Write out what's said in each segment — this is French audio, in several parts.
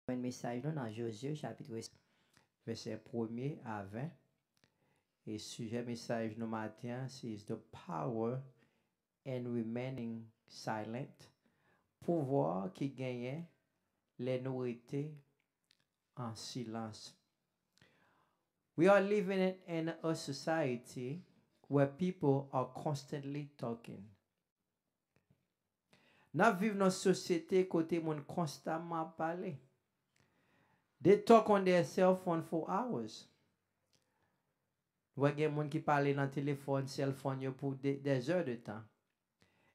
Un message non, dans Josué chapitre verset 1er à 20. Et sujet message nous matin, c'est the power and remaining silent. Pouvoir qui gagne les nourrités en silence. We are living in a society where people are constantly talking. Nous vivons dans une société côté monde constamment parler. They talk on their cell phone for hours. Vous voyez des gens qui parlent dans le téléphone, cell phone pour des heures de temps.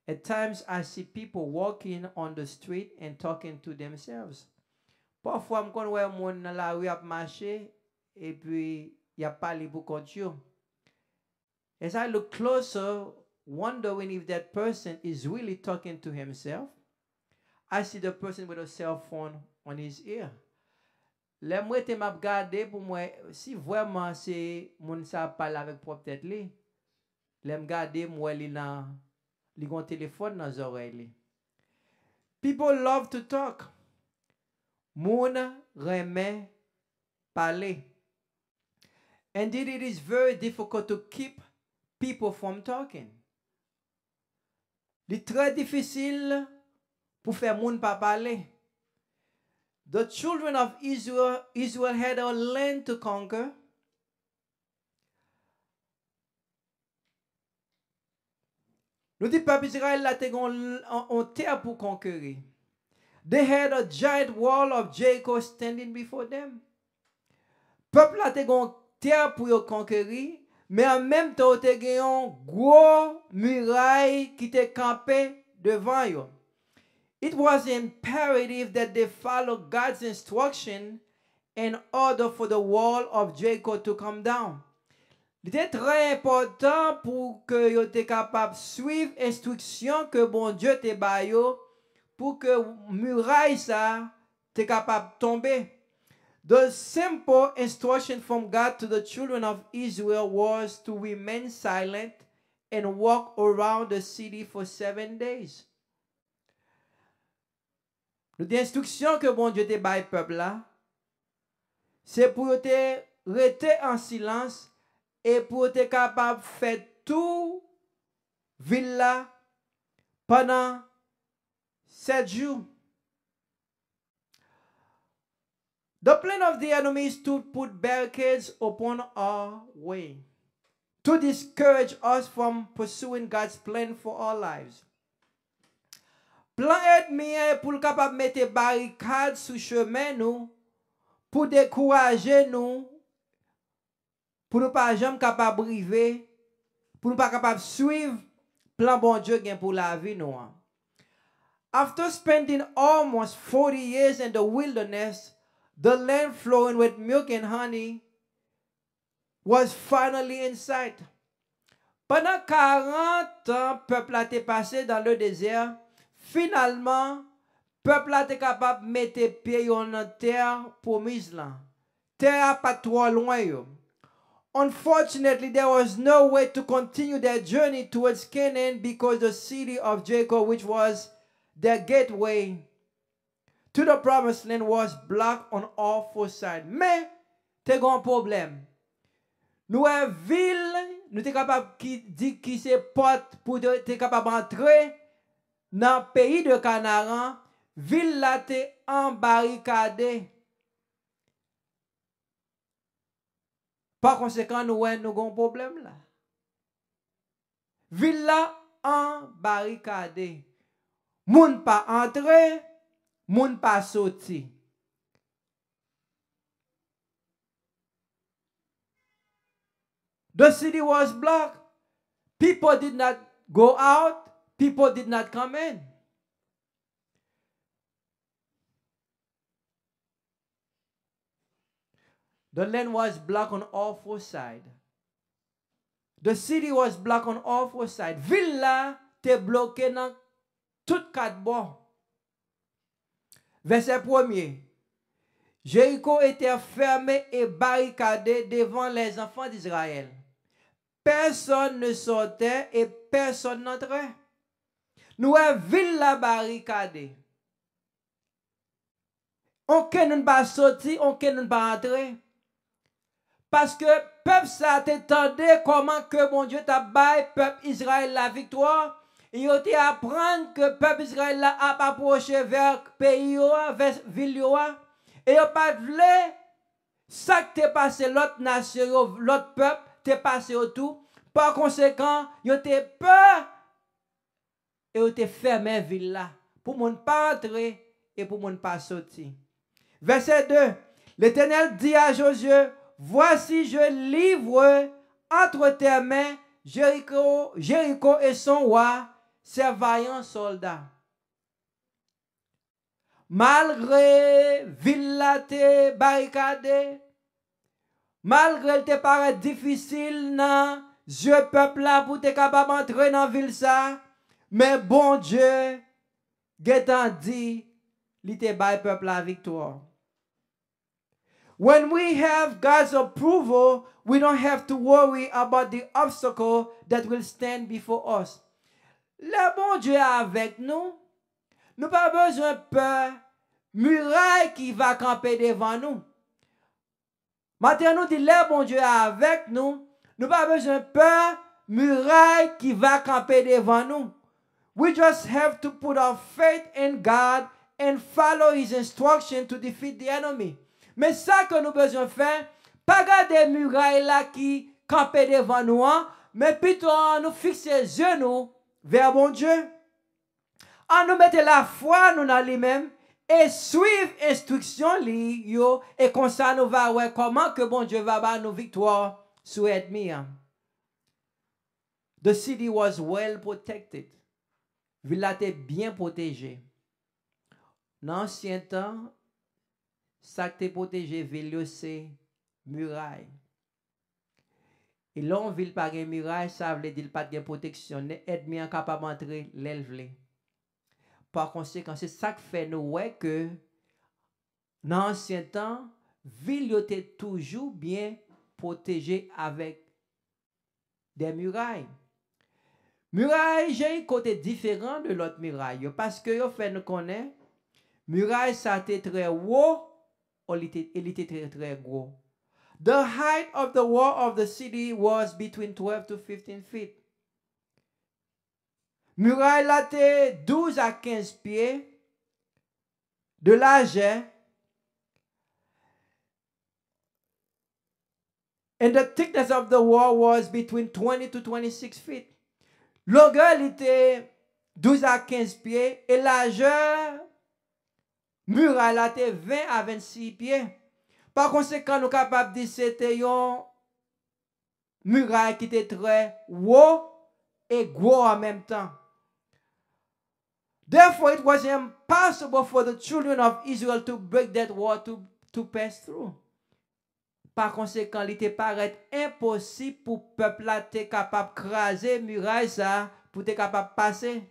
At times, I see people walking on the street and talking to themselves. Parfois, je vois des gens dans la rue à marcher et puis il y a parlé pour contre. As I look closer, wondering if that person is really talking to himself, I see the person with a cell phone on his ear. Les moi te m'a regardé pour moi si vraiment c'est moun ça parle avec propre tête li. Les me garder moi li nan li gon téléphone dans oreilles li. People love to talk. Moun reme parler. Indeed, it is very difficult to keep people from talking. C'est très difficile pour faire moun pas parler. The children of Israel had a land to conquer. Nous dit peuple Israël là te en terre pour conquérir. They had a giant wall of Jericho standing before them. Peuple là te terre pour conquérir, mais en même temps te un gros muraille qui te campé devant eux. It was imperative that they follow God's instruction in order for the wall of Jericho to come down. Il était très important pour que vous soyez capable de suivre l'instruction que bon Dieu te baille pour que muraille ça te capable de tomber. The simple instruction from God to the children of Israel was to remain silent and walk around the city for 7 days. L'instruction que bon Dieu te baille peuple là, c'est pour te rester en silence et pour être capable de faire tout ville là pendant 7 jours. The plan of the enemy is to put barricades upon our way, to discourage us from pursuing God's plan for our lives. Plan ennemi pour capable mettre barricades sur chemin nous, pour décourager nous, pour nous pas jamais capable arriver, pour nous pas capable suivre plan bon Dieu gain pour la vie nous. After spending almost 40 years in the wilderness, the land flowing with milk and honey was finally in sight. Pendant 40 ans, peuple a été passé dans le désert. Finalement, peuple a été capable de mettre pied dans la terre promise là. Terre pas trop loin yo. Unfortunately, there was no way to continue their journey towards Canaan because the city of Jericho, which was their gateway to the promised land, was blocked on all 4 sides. Mais, t'es un problème. Nous avons ville, nous sommes capables de qui c'est porte pour être capable d'entrer dans le pays de Canaan. Ville là t'es embarricadée. Par conséquent, nous avons un problème là. Ville là embarricadée. Moun pas entrer, moun pas sortir. The city was blocked. People did not go out. People did not come in. The land was blocked on all 4 sides. The city was blocked on all 4 sides. Villa te bloqué dans toutes 4 bords. Verset 1er. Jéricho était fermé et barricadé devant les enfants d'Israël. Personne ne sortait et personne n'entrait. Nous avons ville la barricadée. on ne pas sortir, on ne pas entrer. Parce que peuple ça t'attendait comment que mon Dieu t'a baillé peuple Israël la victoire. Et il a apprendre que peuple Israël a approché vers pays vers ville et il pas voulu ça qui t'est passé l'autre nation, l'autre peuple t'est passé autour. Par conséquent, il était peur et il était fermé ville là pour ne pas entrer et pour ne pas sortir. Verset 2. L'Éternel dit à Josué, voici je livre entre tes mains Jéricho et son roi, ses vaillants soldats. Malgré villa te barricadé, malgré te paraît difficile dans je peuple là pour te capable d'entrer dans ville ça, mais bon Dieu, Gétan dit, li te bail peuple la victoire. When we have God's approval, we don't have to worry about the obstacle that will stand before us. Le bon Dieu est avec nous. Nous pas besoin de peur, muraille qui va camper devant nous. Maintenant, nous dit le bon Dieu est avec nous. Nous pas besoin de peur, muraille qui va camper devant nous. We just have to put our faith in God and follow His instruction to defeat the enemy. Mais ça que nous besoin faire, pas garder muraille là qui camper devant nous, hein, mais plutôt nous fixer les genoux vers bon Dieu. En nous mettre la foi nous dans lui-même et suivre instruction li yo et comme ça nous va voir comment que bon Dieu va ba nous victoire sur ennemi. The city was well protected. Ville était bien protégée. Dans l'ancien temps, ça qui était protégé ville c'est muraille. Et là on ville pas de muraille, ça veut dire pas de protection, ennemi incapable d'entrer l'élève. Par conséquent, c'est ça qui fait nous ouais que dans l'ancien temps, ville était toujours bien protégée avec des murailles. Muraille, j'ai un côté différent de l'autre muraille parce que yo fait nous connaît muraille ça était très haut, il était très très gros. The height of the wall of the city was between 12 to 15 feet. Muraille là était 12 à 15 pieds de largeur. And the thickness of the wall was between 20 to 26 feet. Longueur était 12 à 15 pieds et largeur muraille là était 20 à 26 pieds. Par conséquent, nous sommes capables de dire que c'était une muraille qui était très haut et gros en même temps. Therefore, it was impossible for the children of Israel to break that wall to pass through. Par conséquent, il te paraît impossible pour le peuple là être capable de craser muraille ça pour être capable de passer.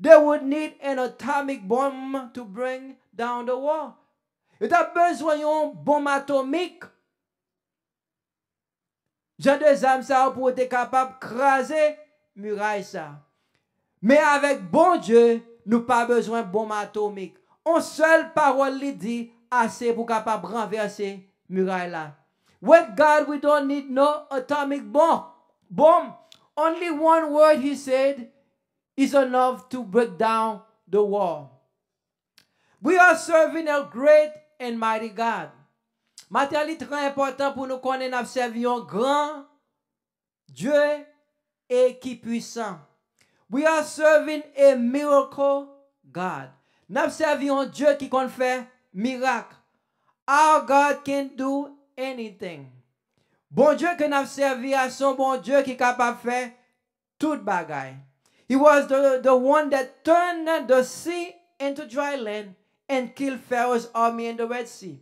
They would need an atomic bomb to bring down the wall. Il a besoin d'une bombe atomique. J'ai des âmes ça pour être capable de craser muraille ça. Mais avec bon Dieu, nous pas besoin de bombe atomique. On seule parole lui dit assez pour capable renverser muraille là. With God, we don't need no atomic bomb. Only one word he said is enough to break down the wall. We are serving a great and mighty God. Maintenant, il est très important pour nous connaître nous servons un grand Dieu et qui puissant. We are serving a miracle God. Nous servons un Dieu qui peut faire miracle. Our God can do anything. Bon Dieu que nous servi à son bon Dieu qui est capable de faire toute bagaille. He was the one that turned the sea into dry land and killed Pharaoh's army in the Red Sea.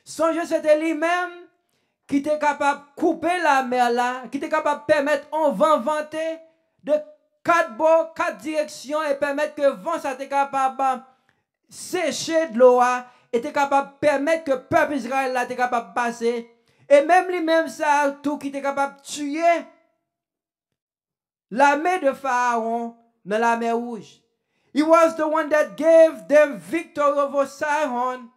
Son Dieu c'était lui-même qui était capable de couper la mer là, qui était capable de permettre un vent vanté de 4 bords, 4 directions et permettre que le vent soit capable de sécher de l'eau, était capable de permettre que le peuple Israël était capable de passer. Et même lui-même ça, tout qui était capable de tuer l'armée de Pharaon dans la mer Rouge. He was the one that gave them victory over Sihon,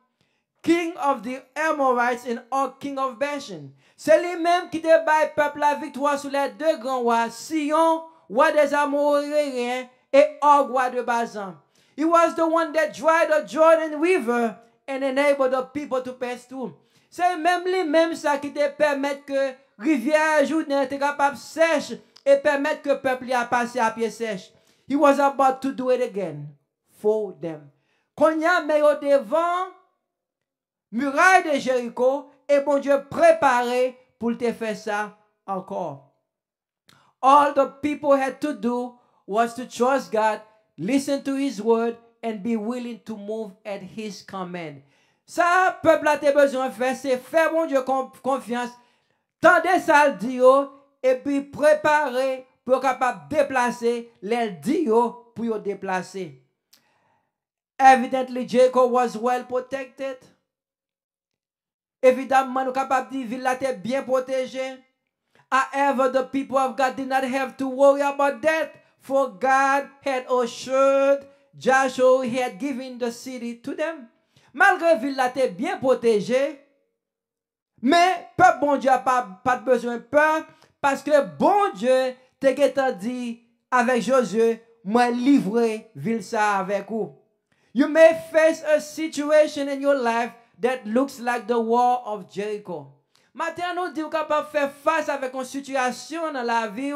king of the Amorites and Og, king of Bashan. C'est lui-même qui te baille peuple la victoire sur les deux grands rois, Sion, roi des Amoréens, et Og, roi de Bazan. He was the one that dried the Jordan River and enabled the people to pass through. C'est même lui-même ça qui te permet que rivière Jourdain était capable sèche et permettre que le peuple y a passé à pied sèche. He was about to do it again for them. Quand il y a mais au devant muraille de Jéricho, et bon Dieu préparé pour te faire ça encore. All the people had to do was to trust God, listen to His word, and be willing to move at His command. Ça, peuple a besoin de faire, c'est faire bon Dieu confiance, tendez ça le dire, et puis préparer pour être capable de déplacer les dios pour le déplacer. Evidently, Jacob was well protected. Évidemment, nous sommes capables de dire que la ville était bien protégée. However, the people of God did not have to worry about that, for God had assured Joshua he had given the city to them. Malgré que la ville était bien protégée, mais peuple bon Dieu n'a pas besoin de peur, parce que bon Dieu t'a dit avec Josué, moi livrer ville ça avec vous. You may face a situation in your life that looks like the wall of Jericho. Maintenant, nous sommes capables de faire face avec une situation dans la vie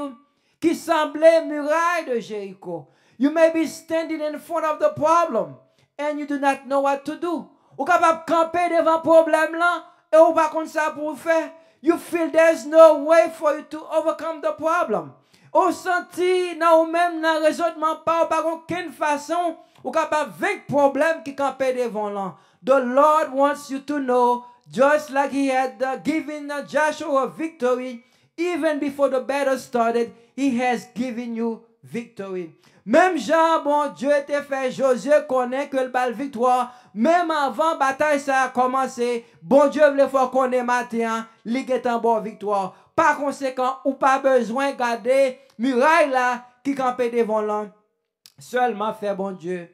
qui semblait muraille de Jericho. You may be standing in front of the problem and you do not know what to do. Vous êtes capable de camper devant le problème là et vous pas comme ça pour faire. You feel there's no way for you to overcome the problem. Vous sentez dans vous-même dans le raisonnement pas aucune façon ou capable vaincre le problème qui campe devant là. The Lord wants you to know, just like He had given Joshua victory, even before the battle started, He has given you victory. Même Jean, bon Dieu te fait Josué connaît que le bal victoire, même avant bataille ça a commencé, bon Dieu voulait faire connaître matin, il est en bonne victoire. Par conséquent, ou pas besoin de garder muraille là qui campe devant l'homme. Seulement faire bon Dieu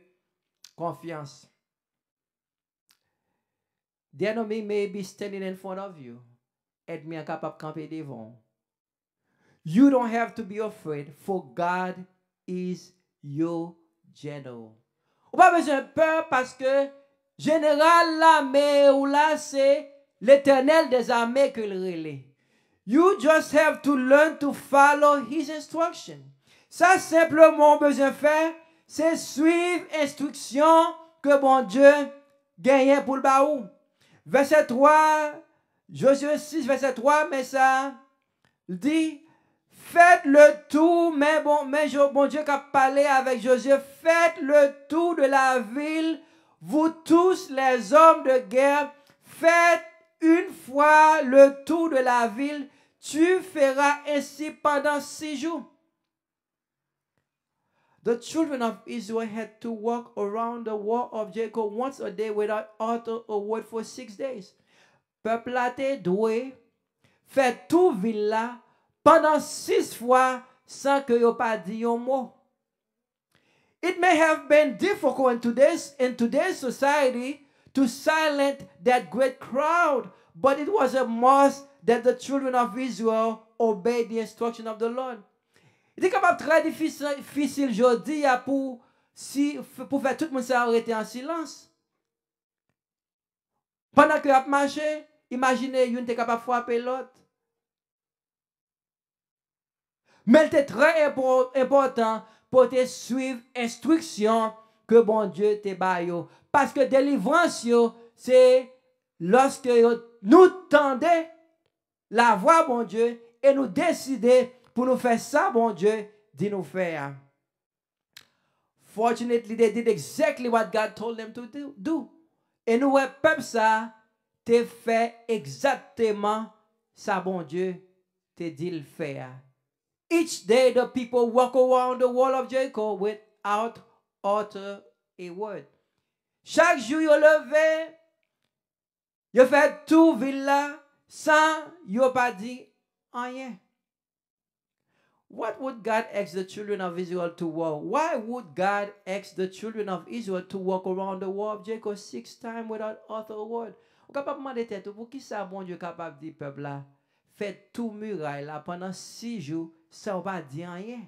confiance. The enemy may be standing in front of you. Ennemi est capable de camper devant. You don't have to be afraid, for God is your general. Ou pas besoin de peur parce que général l'armée ou là c'est l'Éternel des armées que le relais. You just have to learn to follow His instruction. Ça simplement besoin de faire, c'est suivre l'instruction que bon Dieu gagne pour le baou. Verset 3, Josué 6, verset 3, mais ça dit, faites le tour, mais bon Dieu qui a parlé avec Josué, faites le tour de la ville, vous tous les hommes de guerre, faites une fois le tour de la ville, tu feras ainsi pendant 6 jours. The children of Israel had to walk around the wall of Jericho once a day without utter a word for 6 days. Peuple a été doué, fait tout ville là pendant 6 fois sans que yo pas dit un mot. It may have been difficult in today's society to silence that great crowd, but it was a must that the children of Israel obey the instruction of the Lord. Il est capable très difficile aujourd'hui pour faire tout le monde s'arrêter en silence. Pendant que vous marchez, imaginez, vous êtes capable de frapper l'autre. Mais c'est très important pour te suivre l'instruction que bon Dieu te baille. Parce que délivrance, c'est lorsque nous tendons la voix, bon Dieu, et nous décidons pour nous faire ça, bon Dieu, dit nous faire. Fortunately, they did exactly what God told them to do. Et nous, peuple ça, te fait exactement ça, bon Dieu, te dit le faire. Each day the people walk around the wall of Jericho without utter a word. Chaque jour, ils levé, ils fait tout ville là sans ils pas dit rien. What would God ask the children of Israel to walk? Why would God ask the children of Israel to walk around the wall of Jericho 6 times without utter a word? Ou capable demander tête pour qui ça bon Dieu capable de dire peuple là fait tout muraille là pendant 6 jours sans pas dire rien.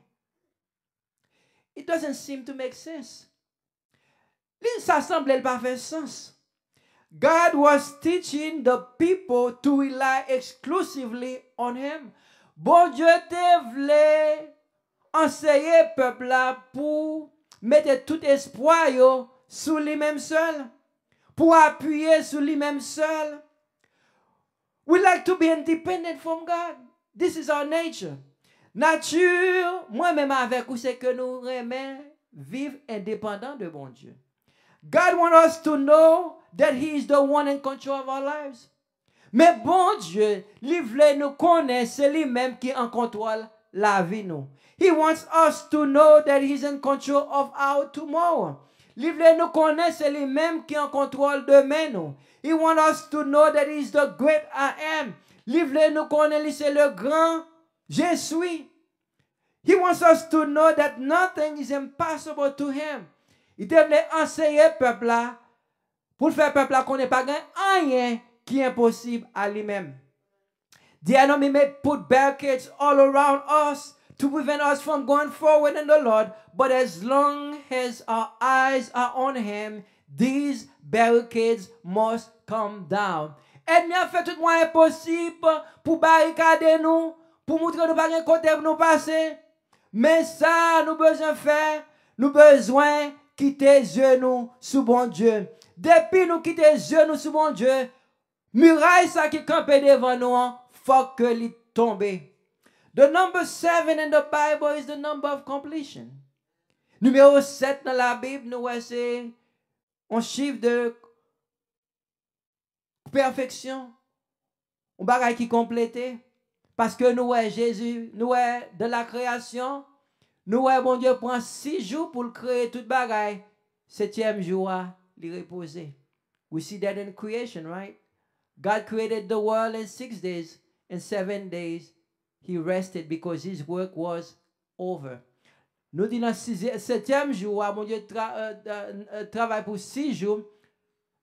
It doesn't seem to make sense. Ça semble pas faire sens. God was teaching the people to rely exclusively on him. Bon Dieu te voulait enseigner peuple là pour mettre tout espoir yo sur lui-même seul, pour appuyer sur lui-même seul. We like to be independent from God. This is our nature. Nature, moi-même avec vous, c'est que nous aimons vivre indépendant de bon Dieu. God wants us to know that He is the one in control of our lives. Mais bon Dieu, il veut nous connaître, c'est lui-même qui en contrôle la vie nous. He wants us to know that He's in control of our tomorrow. Il veut nous connaître, c'est lui-même qui en contrôle demain nous. He wants us to know that He's the great I am. Il veut nous connaître, c'est le grand je suis. He wants us to know that nothing is impossible to Him. Il devait enseigner peuple là pour faire peuple là qu'on n'est pas rien qui est impossible à lui-même. The enemy may put barricades all around us to prevent us from going forward in the Lord, but as long as our eyes are on Him, these barricades must come down. Ennemi a fait tout moyen possible pour barricader nous, pour montrer nous pas un côté pour nous passer. Mais ça, nous besoin faire, nous besoin quitter genoux sous bon Dieu. Depuis nous quitter genoux sous bon Dieu, muraille ça qui campe devant nous, faut que l'y tombe. The number 7 in the Bible is the number of completion. Numéro 7 dans la Bible, nous c'est un chiffre de perfection. Un bagage qui complété. Parce que nous, Jésus, nous, de la création, nous, bon Dieu, prend 6 jours pour créer toute bagaille. 7e jour, il reposer. We see that in creation, right? God created the world in 6 days. In 7 days, he rested because his work was over. Nous disons dans 7e jour, mon Dieu travaille pour 6 jours.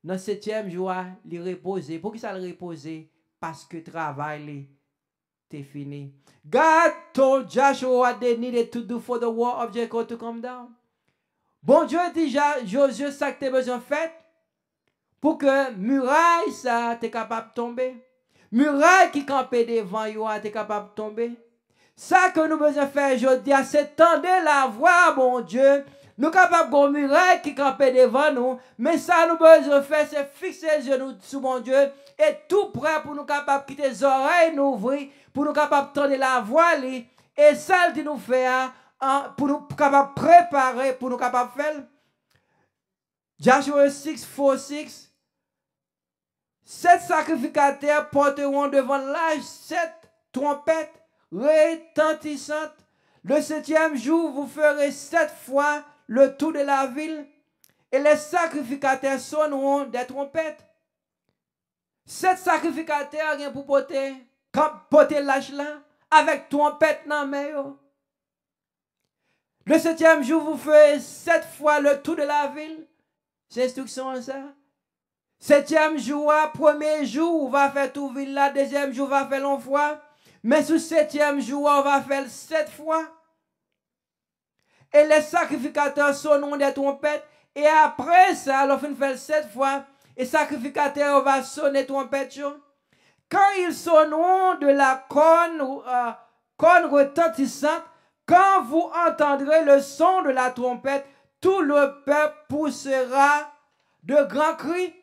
Dans 7e jour, il reposer. Pour qui ça le reposer? Parce que travail est fini. God told Joshua what they needed to do for the wall of Jericho to come down. Bon Dieu dit Josué ça que tu as besoin de faire pour que muraille ça t'es capable de tomber. Muraille qui campait devant yo t'es capable de tomber. Ça que nous besoin faire aujourd'hui, c'est tendre la voix, bon Dieu. Nous capables de muraille qui campait devant nous, mais ça nous besoin faire, c'est fixer les genoux sur mon Dieu et tout prêt pour nous capables de quitter les oreilles, nous ouvrir, pour nous capables de tendre la voix et ça dit nous faire pour nous capables préparer, pour nous capables de faire. Joshua 6:4-6. 7 sacrificateurs porteront devant l'âge 7 trompettes retentissantes. Le 7e jour, vous ferez 7 fois le tour de la ville et les sacrificateurs sonneront des trompettes. 7 sacrificateurs viennent pour porter l'âge là avec trompette dans la main. Le 7e jour, vous ferez 7 fois le tour de la ville. C'est instruction ça. 7e jour, premier jour, on va faire tout ville là. 2e jour, on va faire l'on fois. Mais sous 7e jour, on va faire 7 fois. Et les sacrificateurs sonneront des trompettes. Et après ça, on va faire 7 fois. Et les sacrificateurs vont sonner trompette. Quand ils sonneront de la corne retentissante, quand vous entendrez le son de la trompette, tout le peuple poussera de grands cris.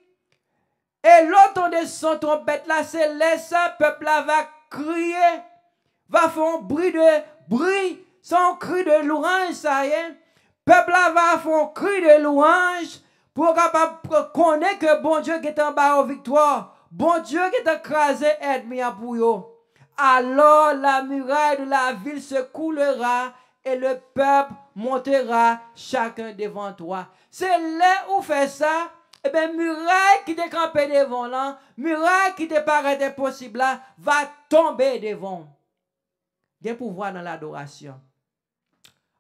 Et l'autre de son trompette là, c'est laissa peuple là va crier, va faire un bruit, son cri de louange, ça y est. Peuple là va faire un cri de louange pour capable connaître que bon Dieu qui est en bas aux victoires, bon Dieu qui est écrasé ennemi pour eux. Alors la muraille de la ville se coulera et le peuple montera chacun devant toi. C'est là où fait ça. Eh bien, muraille qui te campé devant là, muraille qui te paraît impossible là, va tomber devant. Il y a pouvoir dans l'adoration.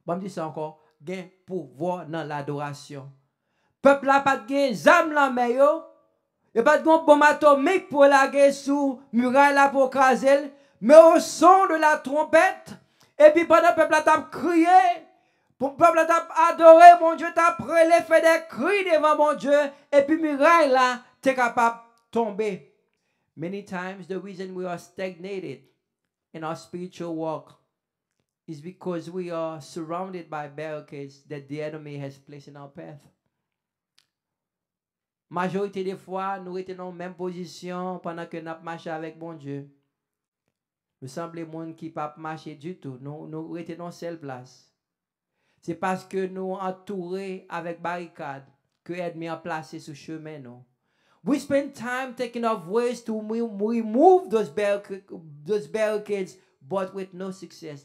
Bon, je dis ça encore. Il y a pouvoir dans l'adoration. Peuple n'a pas de zam la mais yo. Il n'y a pas de bombe atomique pour laguer sous muraille là pour craser. Mais au son de la trompette, et puis pendant le peuple a crié, le peuple a adoré mon Dieu, t'a prélé, fait des cris devant mon Dieu, et puis muraille là, t'es capable de tomber. Many times the reason we are stagnated in our spiritual walk is because we are surrounded by barricades that the enemy has placed in our path. Majorité des fois, nous étions dans la même position pendant que nous marchons avec mon Dieu. Nous semblons les gens qui ne peuvent pas marcher du tout. Nous étions dans seule place. C'est parce que nous entourés avec barricades que l'ennemi a placé sur le chemin. Nous. We spend time taking off ways to remove those barricades, but with no success.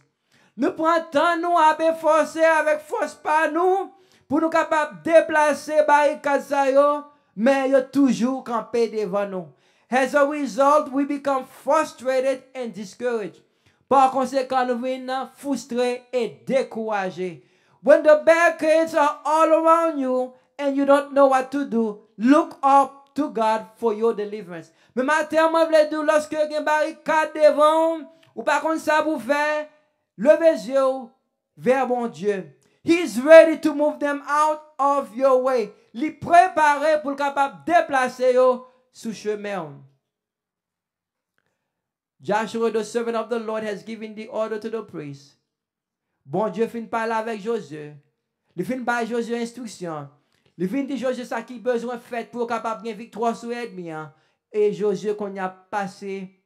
Nous prenons temps nous à forcer avec force par nous pour nous capables de déplacer barricades, mais il y a toujours campé devant nous. As a result, we become frustrated and discouraged. Par conséquent, nous venons frustrés et découragés. When the barricades are all around you and you don't know what to do, look up to God for your deliverance. Mais maintenant, je veux dire, lorsque il y a une barricade devant, ou par contre ça vous fait, levez les yeux vers mon Dieu. He's ready to move them out of your way. Il est préparé pour capable de déplacer yo sous chemin. Joshua, the servant of the Lord, has given the order to the priest. Bon Dieu fin parler avec Josué. Il fin par Josué instruction. Il fin dit Josué ça qui besoin fait pour capable gagner victoire sur l'ennemi. Et Josué qu'on a passé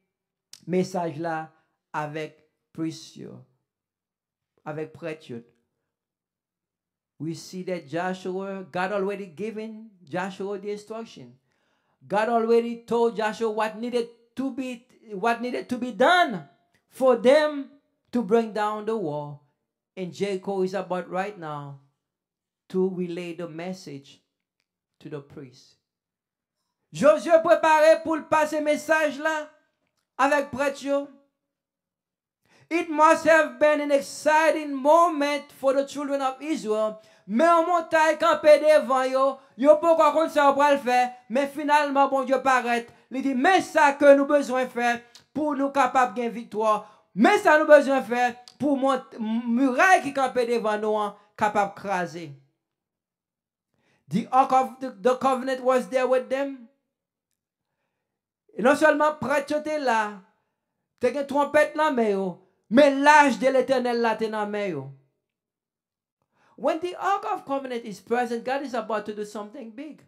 message là avec priest, avec prêtre. We see that Joshua, God already given Joshua the instruction. God already told Joshua what needed to be done for them to bring down the wall. And Jericho is about right now to relay the message to the priest. Josué préparé pour passer message là avec prêtre. It must have been an exciting moment for the children of Israel. Mais on montagne campé devant yo, yo pas encore comme ça on va le faire, mais finalement bon Dieu paraît, il dit mais ça que nous besoin faire pour nous capables gagner victoire, mais ça nous besoin faire pour muraille qui campé devant nous capable craser. The ark of the covenant was there with them. Et non seulement prêtre était là, t'as une trompette dans main, mais l'âge de l'Éternel là t'es dans main. When the Ark of Covenant is present, God is about to do something big.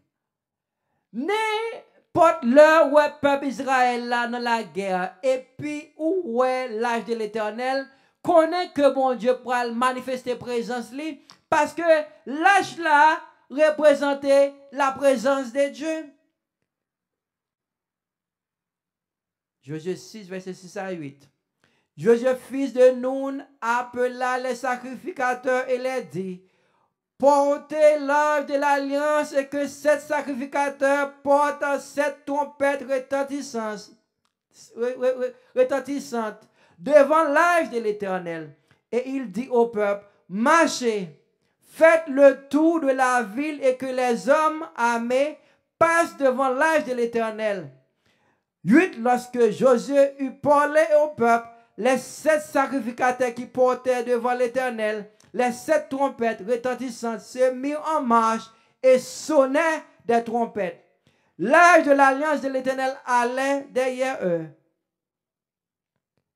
N'importe l'heure où le peuple Israël là dans la guerre, et puis où est l'âge de l'Éternel, connaît que bon Dieu pourra manifester présence lui, parce que l'âge là représentait la présence de Dieu. Josué 6, verset 6 à 8. Josué, fils de Nun, appela les sacrificateurs et les dit, portez l'arche de l'alliance et que 7 sacrificateurs portent 7 trompettes retentissantes devant l'arche de l'Éternel. Et il dit au peuple, marchez, faites le tour de la ville et que les hommes armés passent devant l'arche de l'Éternel. 8. Lorsque Josué eut parlé au peuple, les 7 sacrificateurs qui portaient devant l'Éternel, les 7 trompettes retentissantes se mirent en marche et sonnaient des trompettes. L'arche de l'alliance de l'Éternel allait derrière eux.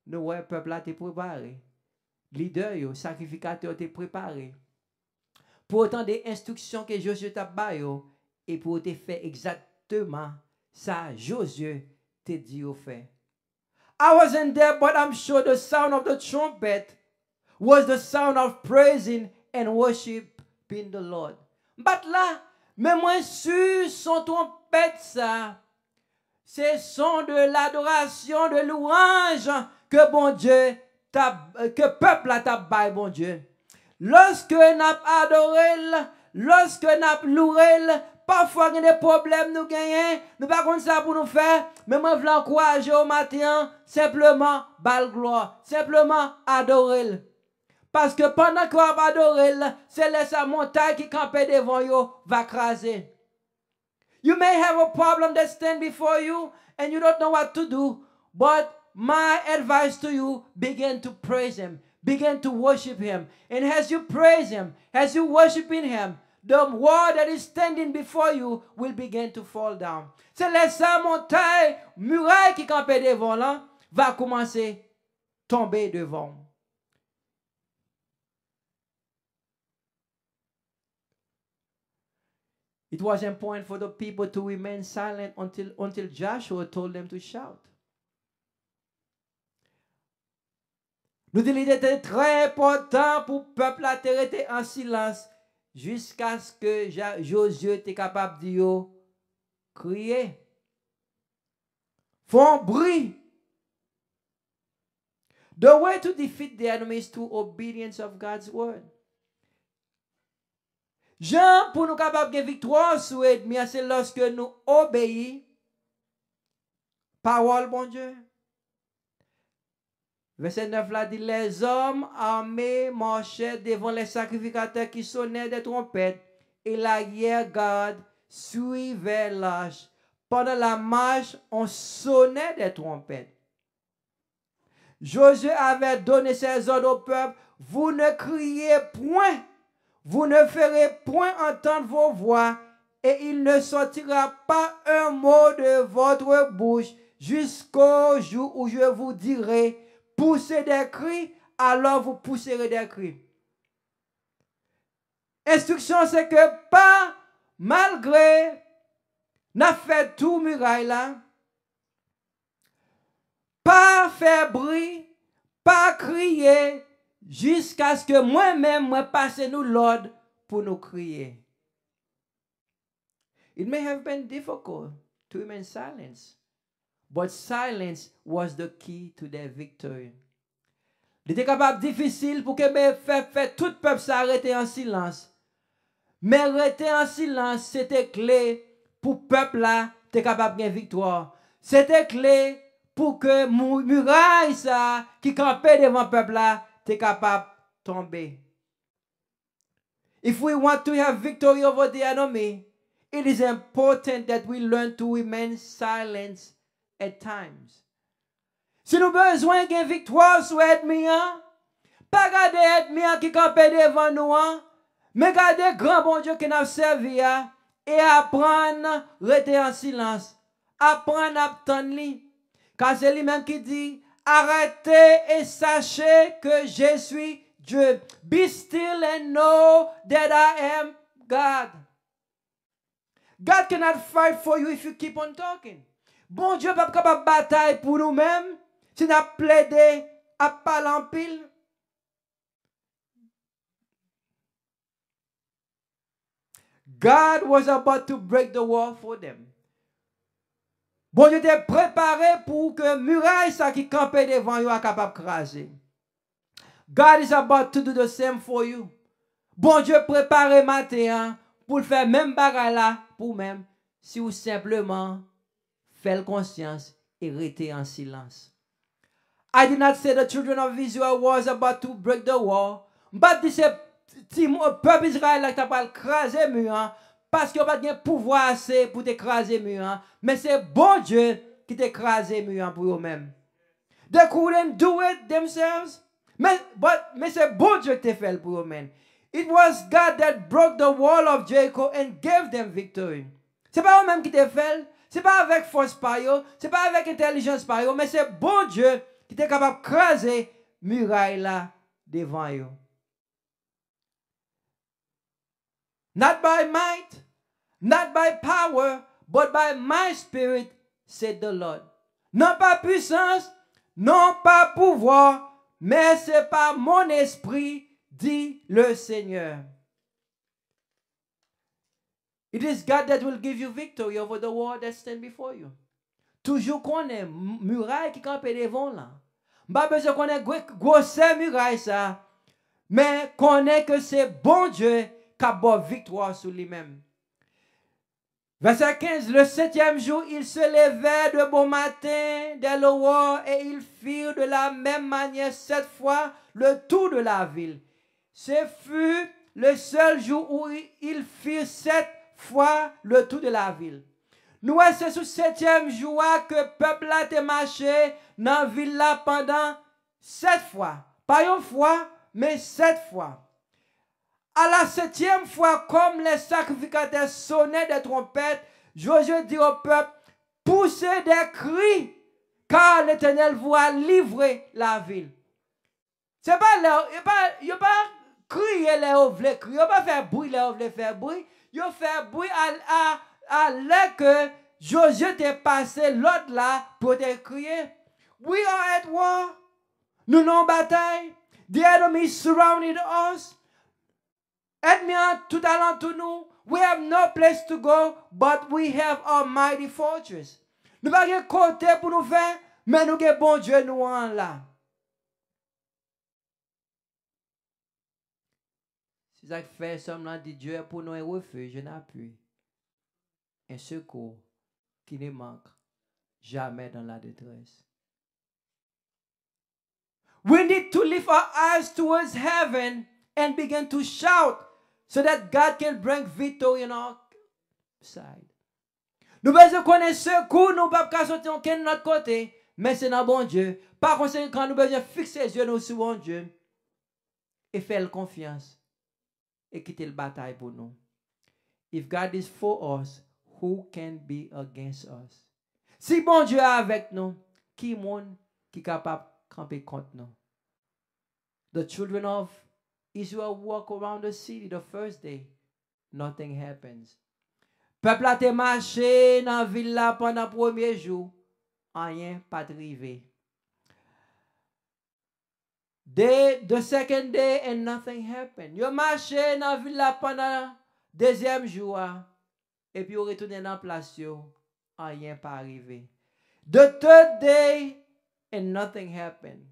Nous, le peuple a été préparé. Leader, sacrificateur, été préparé. Pour autant des instructions que Josué t'a donné et pour te faire exactement ça, Josué te dit au fait. I wasn't there, but I'm sure the sound of the trumpet was the sound of praising and worshiping the Lord. But là, mais moi sûr son trompette ça, c'est son de l'adoration, de louange que bon Dieu que peuple a tabaye bon Dieu. Lorsque n'a adoré, lorsque n'a loué, parfois, il y a des problèmes, nous gagnons. Nous ne pouvons pas ça pour nous faire. Mais moi, je veux encourager au matin, simplement, bal gloire. Simplement, adorer. Parce que pendant qu'on va adorer, c'est la montagne qui campe devant vous, va craser. You may have a problem that stand before you, and you don't know what to do. But my advice to you, begin to praise Him. Begin to worship Him. And as you praise Him, as you worshiping Him, the wall that is standing before you will begin to fall down. C'est la montagne, muraille qui campe devant là, va commencer à tomber devant. It was important for the people to remain silent until Joshua told them to shout. Nous disons qu'il était très important pour le peuple à rester en silence jusqu'à ce que Josué était capable de dire crier. Font bruit. The way to defeat the enemy is through obedience of God's word. Jean, pour nous capables de victoire sur l'ennemi, c'est lorsque nous obéissons parole, bon Dieu. Verset 9 là dit, les hommes armés marchaient devant les sacrificateurs qui sonnaient des trompettes et l'arrière-garde suivait l'arche. Pendant la marche, on sonnait des trompettes. Josué avait donné ses ordres au peuple, vous ne criez point. Vous ne ferez point entendre vos voix, et il ne sortira pas un mot de votre bouche jusqu'au jour où je vous dirai, poussez des cris, alors vous pousserez des cris. Instruction, c'est que pas, malgré, n'a fait tout muraille là, pas faire bruit, pas crier, jusqu'à ce que moi-même, moi passe nous l'ordre pour nous crier. It may have been difficult to remain silent, but silence was the key to their victory. Il était capable difficile pour que fait tout le peuple s'arrêter en silence. Mais rester en silence, c'était clé pour le peuple là, était capable de gagner victoire. C'était clé pour que muraille ça qui campait devant le peuple là, t'es capable de tomber. If we want to have victory over the enemy, it is important that we learn to remain silent at times. Si nous avons besoin d'une victoire sur l'ennemi, pas garder l'ennemi qui campe devant nous, mais garder grand bon Dieu qui nous servi et apprendre à rester en silence. Apprendre à attendre lui. Car c'est lui-même qui dit, arrêtez et sachez que je suis Dieu. Be still and know that I am God. God cannot fight for you if you keep on talking. Bon Dieu pas capable de bataille pour nous-mêmes si nous plaidé à parler en pile. God was about to break the wall for them. Bon Dieu était préparé pour que muraille ça qui campait devant you soit capable de craser. God is about to do the same for you. Bon Dieu préparé matin pour faire même bagarre là pour même si vous simplement faites conscience et restez en silence. I did not say the children of Israel was about to break the wall, but this peuple Israël qui t'a pas craser mur parce qu'il n'y a pas de pouvoir assez pour t'écraser mur, mais c'est bon Dieu qui t'écrase mur pour eux-mêmes. They couldn't do it themselves, mais c'est bon Dieu qui t'a fait pour eux-mêmes. It was God that broke the wall of Jericho and gave them victory. C'est pas eux-mêmes qui t'a fait, c'est pas avec force par eux, c'est pas avec intelligence par eux, mais c'est bon Dieu qui était capable de craser muraille là devant eux. Not by might, not by power, but by my spirit, said the Lord. Non pas puissance, non pas pouvoir, mais c'est par mon esprit, dit le Seigneur. It is God that will give you victory over the war that stand before you. Toujours qu'on est muraille qui campe devant là. Pas besoin qu'on ait grosse muraille ça, mais qu'on ait que c'est bon Dieu qui a bonne victoire sur lui-même. Verset 15, le 7e jour, ils se levèrent de bon matin dès l'aurore et ils firent de la même manière 7 fois le tour de la ville. Ce fut le seul jour où ils firent 7 fois le tour de la ville. Nous, c'est sous 7e jour que le peuple a été marché dans la ville là pendant 7 fois. Pas une fois, mais 7 fois. À la 7e fois, comme les sacrificateurs sonnaient des trompettes, Josué dit au peuple, poussez des cris, car l'Éternel vous a livré la ville. C'est pas il n'y a pas crier les ouvlés crier, il n'y a pas faire bruit les ouvlés faire bruit, il a fait bruit à l'heure que Josué t'est passé l'autre là pour te crier. We are at war. Nous sommes en bataille. The enemy surrounded us. Ennemi tout alentour nous. We have no place to go, but we have our mighty fortress. Nous n'avons pas de côté pour nous faire, mais nous avons bon Dieu nous en là. C'est ça qui fait semblant de Dieu est pour nous un refuge, un appui, un secours qui ne manque jamais dans la détresse. We need to lift our eyes towards heaven and begin to shout so that God can bring victory on our side. Nous besoin connaître secours, nous ne pouvons pas sortir aucun de notre côté, mais c'est dans bon Dieu. Par conséquent, nous besoin fixer les yeux sur bon Dieu et faire confiance et quitter la bataille pour nous. If God is for us, who can be against us? Si bon Dieu est avec nous, qui monde qui est capable de camper contre nous? The children of Israel walk around the city the first day. Nothing happens. Peuple a été marché dans la ville là pendant le premier jour. Rien pas arrivé. The second day and nothing happened. Yo marché dans la ville là pendant le deuxième jour. Et puis, on retourne dans la place, rien pas arrivé. The third day, and nothing happened.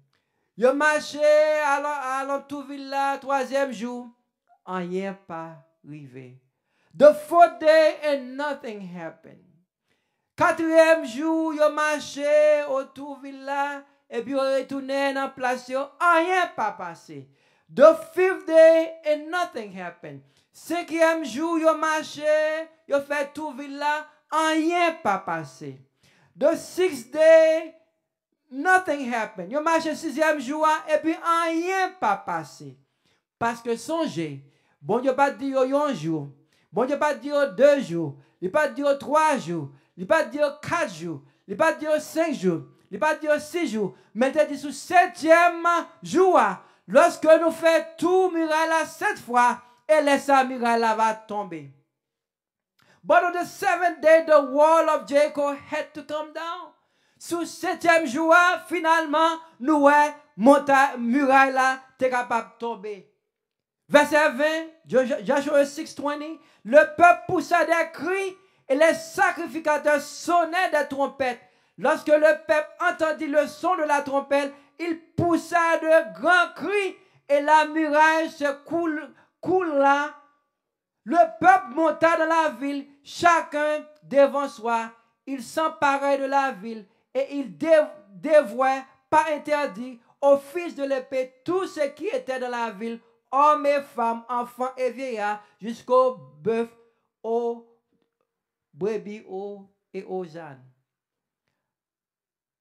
Yo marché à l'entour villa, troisième jour, rien pas arrivé. The fourth day, and nothing happened. Quatrième jour, yo marché autour villa, et puis on retourne dans la place, rien pas passé. The fifth day, and nothing happened. Cinquième jour, yo marché, yo fait tout ville là, rien pas passé. The sixth day, nothing happened. Yo marché sixième jour, et puis rien pas passé. Parce que songez, bon Dieu pas dire un jour, bon Dieu pas dire 2 jours, il pas dire 3 jours, il pas dire 4 jours, il pas dire 5 jours, il pas dire 6 jours, mais il dit sous 7e jour, lorsque nous faisons tout miracle là 7 fois, et laissez miracle là va tomber. But on the 7th day, the wall of Jericho had to come down. Sous 7e jour, finalement, nous muraille là t'es capable de tomber. Verset 20, Joshua 6:20, le peuple poussa des cris et les sacrificateurs sonnaient des trompettes. Lorsque le peuple entendit le son de la trompette, il poussa de grands cris et la muraille se coula. Le peuple monta dans la ville, chacun devant soi. Il s'emparait de la ville et il dévouait, pas interdit, aux fils de l'épée tout ce qui était dans la ville, hommes et femmes, enfants et vieillards, jusqu'aux bœufs, aux brebis et aux ânes.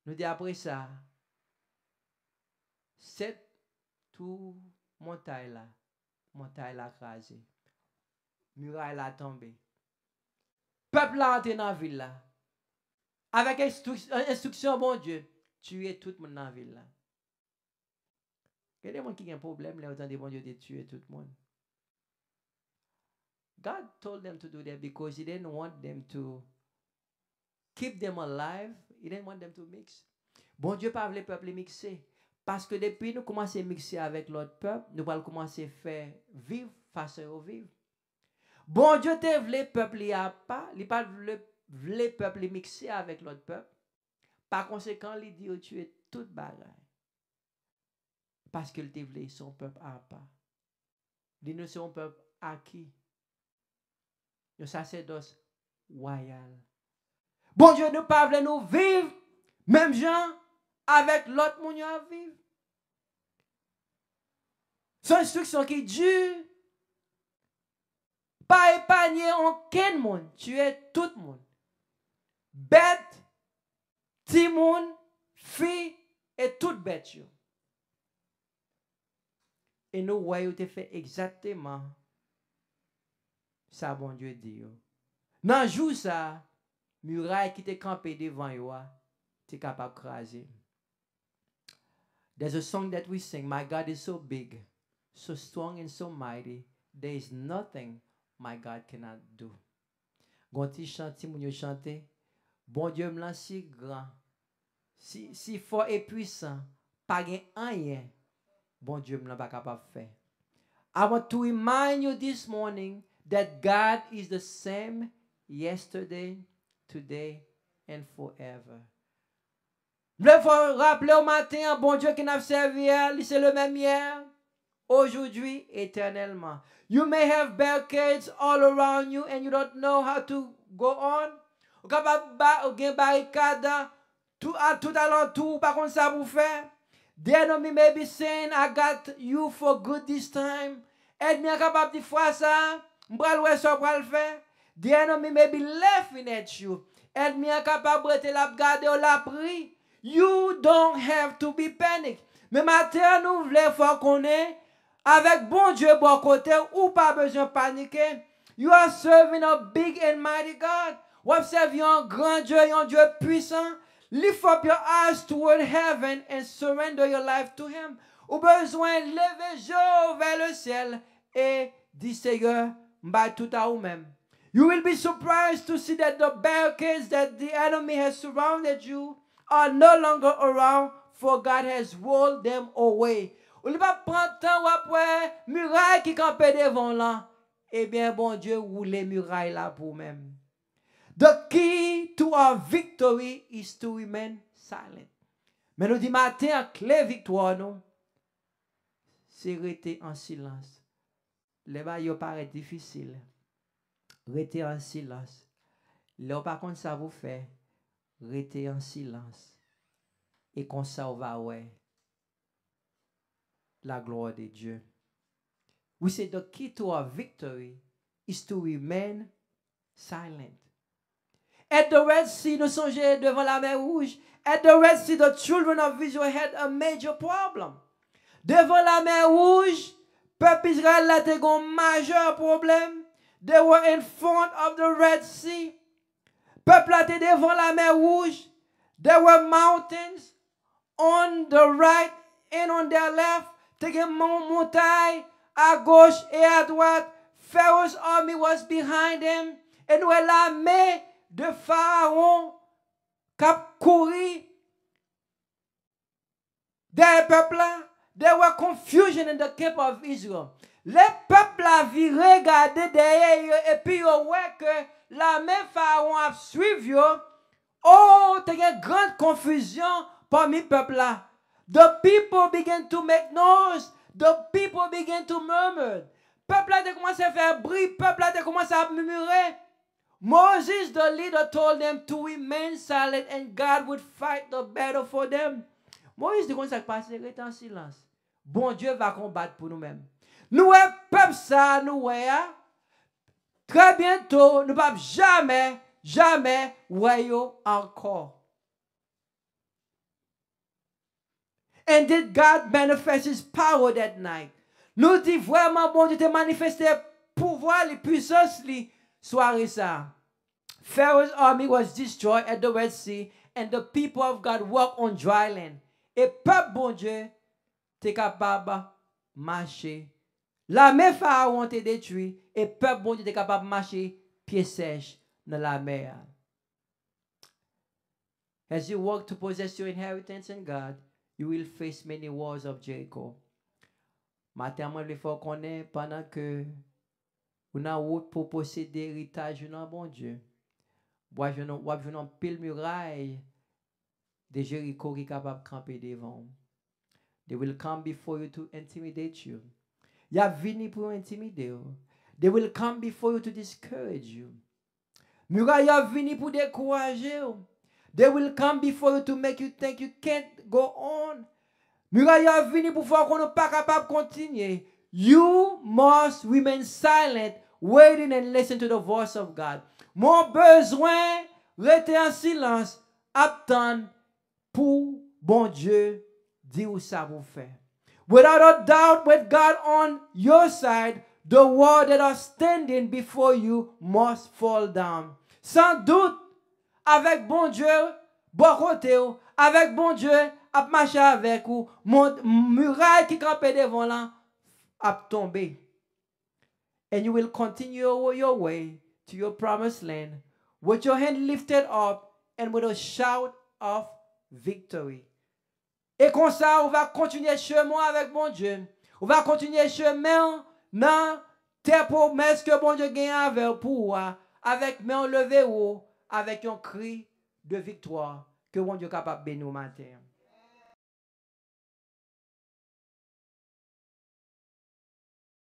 Nous dit après ça, cette tout montagne là crasée, muraille là tombée. Peuple là entré dans la ville là. Avec instruction, bon Dieu, tuer tout le monde dans la ville là. Il y a des gens qui ont un problème, là, autant de bon Dieu de tuer tout le monde. God told them to do that because he didn't want them to keep them alive. He didn't want them to mix. Bon Dieu pas le peuple mixer. Parce que depuis nous commençons à mixer avec l'autre peuple, nous allons commencer à faire vivre façon au vivre. Bon Dieu te voulait peuple y a pas, il pas le peuple mixer avec l'autre peuple. Par conséquent, il dit tuer toute bagarre. Parce qu'il te voulait son peuple à pas. Il nous son peuple acquis. Le sacerdoce royal. Bon Dieu ne pas voulait nous vivre, même gens, avec l'autre monde à vivre. Son instruction qui dure, pas épargner aucun monde, tuer tout le monde. Bête, petit monde, fille et toute bête. Et nous voyons te fait exactement ça, bon Dieu dit. Dans le jour ça, muraille qui était campé devant yo, tu capable de craser. There's a song that we sing, my God is so big, so strong and so mighty, there is nothing my God cannot do. Gonti chanti, moun yo chante, bon Dieu me lance si grand, si fort et puissant, pas gen rien, bon Dieu me l'a pas capable de faire. I want to remind you this morning that God is the same yesterday, today, and forever. Le faut rappeler au matin, bon Dieu qui n'a servi hier, c'est le même hier, aujourd'hui, éternellement. You may have barricades all around you and you don't know how to go on. Ou capable gen barricade tout alentour, par contre ça vous fait. The enemy may be saying, I got you for good this time. Aide moi capable de faire ça. M'bral ouais ça pral faire. The enemy may be laughing at you. Aide moi capable de la garder ou la pri. You don't have to be panic. Mais matin nous voulons faire connaître avec bon Dieu bon côté ou pas besoin de paniquer. You are serving a big and mighty God. Vous observez un grand Dieu, un Dieu puissant. Lift up your eyes toward heaven and surrender your life to Him. Ou besoin lever jour vers le ciel et dire Seigneur, m'ba tout à vous-même. You will be surprised to see that the barricades that the enemy has surrounded you are no longer around, for God has rolled them away. Ou li pa prend temps ou après muraille qui campe devant là. Eh bien, bon Dieu, roule muraille là pour même. The key to our victory is to remain silent. Mais nous dit matin, clé victoire, non, c'est rester en silence. Les bails paraît difficile. Rester en silence. Là, par contre, ça vous fait rester en silence. Et qu'on ça va ouais la gloire de Dieu. We say the key to our victory is to remain silent. At the Red Sea, nous songez devant la mer Rouge. At the Red Sea, the children of Israel had a major problem. Devant la mer Rouge, peuple Israël a un majeur problème. They were in front of the Red Sea. Peuple a été devant la mer Rouge. There were mountains on the right and on their left. Te gen montagne à gauche et à droite. Pharaoh's army was behind them. Et nous l'armée de Pharaon cap courir des peuples là. There were confusion in the camp of Israel. Les peuples là viré regarder derrière et puis yo ouais que l'armée Pharaon a suivi yo. Oh, te gen grande confusion parmi peuple là. The people began to make noise. The people began to murmur. Peuple a commencé à faire bruit. Peuple a commencé à murmurer. Moses, the leader, told them to remain silent and God would fight the battle for them. Moïse dit qu'on s'est passé, reste en silence. Bon Dieu va combattre pour nous-mêmes. Nous, peuple ça, nous, très bientôt, nous ne pouvons jamais, voyons encore. And did God manifest His power that night? Nous dit vraiment, bon Dieu te manifesté pouvoir, les puissances, les soirée ça. Pharaoh's army was destroyed at the Red Sea, and the people of God walked on dry land. Et peuple bon Dieu te capable marcher. La mer Pharaon te détruit, et peuple bon Dieu te capable marcher pied sèche dans la mer. As you work to possess your inheritance in God, you will face many wars of Jericho. Matin, moi, il faut qu'on ait pendant que vous avez route pour posséder héritage dans bon Dieu. Vous avez un pile muraille de Jericho qui est capable de camper devant. They will come before you to intimidate you. Ils vont venir pour intimider. They will come before you to discourage you. Muraille a venu pour décourager. They will come before you to make you think you can't go on. Muraille a venu pour faire qu'on n'est pas capable de continuer. You must remain silent, waiting and listen to the voice of God. Mon besoin, rester en silence, attendre pour bon Dieu dire où ça vous fait. Without a doubt, with God on your side, the walls that are standing before you must fall down. Sans doute, avec bon Dieu, bon côté, avec bon Dieu, à marcher avec vous, mon muraille qui campait devant là, a tombé. And you will continue your way to your promised land with your hand lifted up and with a shout of victory. Et comme ça, on va continuer chemin avec mon Dieu. On va continuer chemin dans tes promesses que bon Dieu gagne avec pour avec main levée haut, avec un cri de victoire que bon Dieu est capable de bénir au matin.